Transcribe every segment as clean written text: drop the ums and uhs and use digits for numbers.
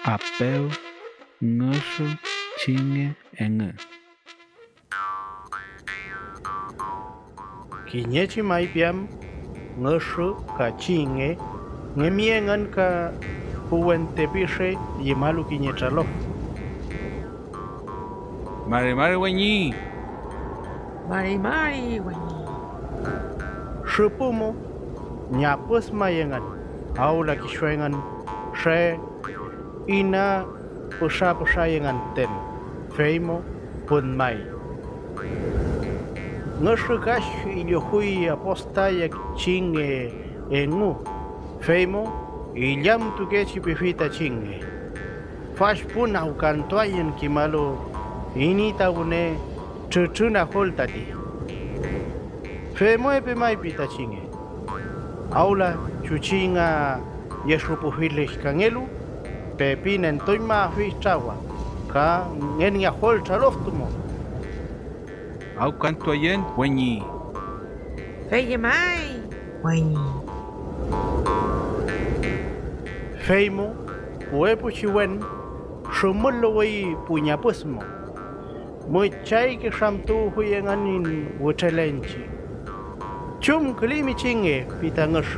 Apeu ngushu chinge enge. Kinyechi maipiam ngushu ka chinge ngemiengan ka puente pishe yimalu kinyechalo. Mari wenyi. Mari wenyi. Shupumo nyapus mayengan aula kishwengan she ina pusha yengan ten feimo pun mai. Ngushu kash iliohui apostaya chinge engu feimo ilyam tukechi pifita chinge. Fash pun au kantoyen kimalo inita une chuchuna holtati. Feimo epe mai pita chinge. Aula chuchinga yesrupu hiles kangelu pepinen toima fichawa ka ngenia holta loftumo. Au canto ayen wenyi. Feye mai wenyi. Feimo uepu chiwen shumullo wei punya pusmo. Muchai ke shamtu huyenganin wuchelenchi. Chum klimi chinge pitangush.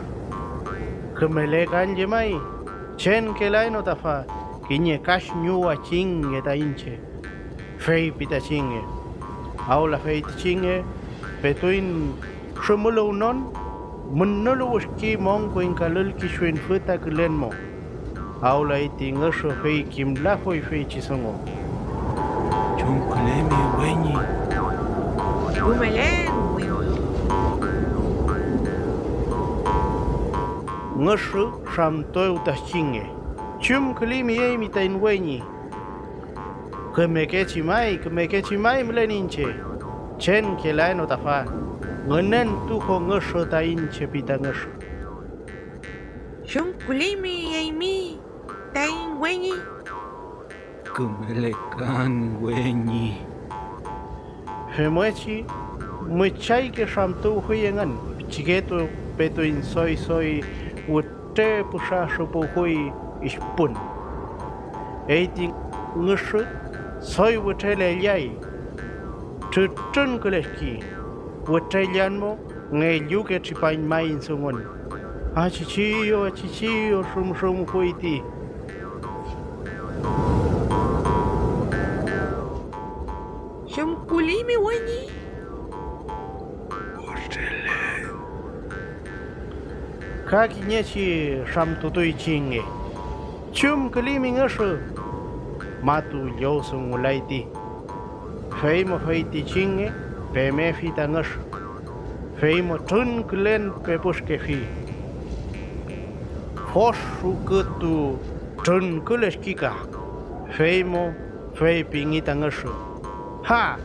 Kemele kanje mai chen kelaino tafa kinye kash nyua chinge ta inche. Fei pita chinge. Aula fei chinge petuin shumullo unon munnulu uski monko inkalul kishwen futa kulenmo. Aula iti ngasho fei kimla hoi fei chisongo. Chunkulemi wenyi. Umelen wenyi. Ngasho shamtoy utachinge. Chum klimi yemi tain wenyi. Kemekechi mai mleninche. Chen kelaino tafa. Ngenen tuho ngasho ta inche pita ngasho. Shunkulimi yaimi tain wenyi. Kumelekan wenyi. Femuechi muchai ke shamtu huyengan. Chigeto peto in soy ute pusha shupu hui ispun. Eiti ngasho soy wutele yai. Tutun kuleski. Wutelianmo ngeyuke chipain mai insungon. Achichio shum huiti. Shunkulimi wenyi. Kaki nyechi shamtutui chinge. Chum klimi ngasho. Matu yosung ulaiti. Feimo feiti chinge. Peme fita ngasho. Feimo tun kulen pepushke fi. Foshu kutu tun kuleskika. Feimo fei pingita ngasho. Ha!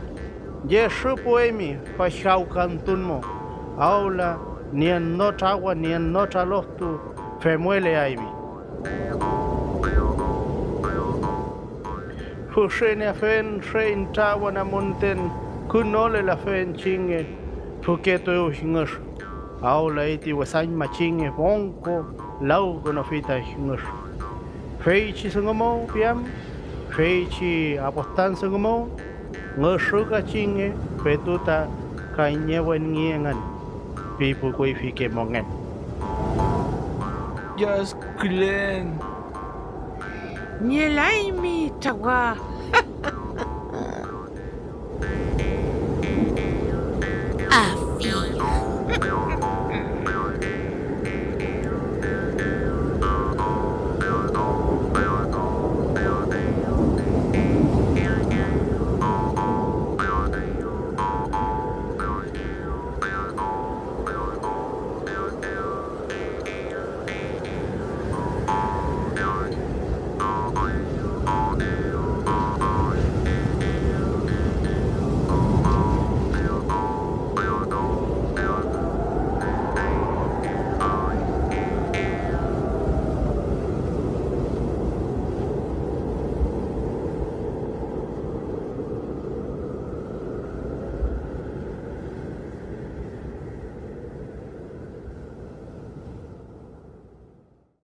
Ye shupu emi fa shaukan tunmo. Aula nien nota agua nien nota lohtu femuele aimi. Fushene fen shein tawa na monten kunole la fen chinge fuketo eu hingash. Aula iti wasain machinge bonko laugo no fita hingash. Feichi sungomo piam, feichi apostan sungomo, ngashuka chinge petuta kanyewen ngiengan. Pipu koi fike mongen. Just Glen. Nyelaimi tawa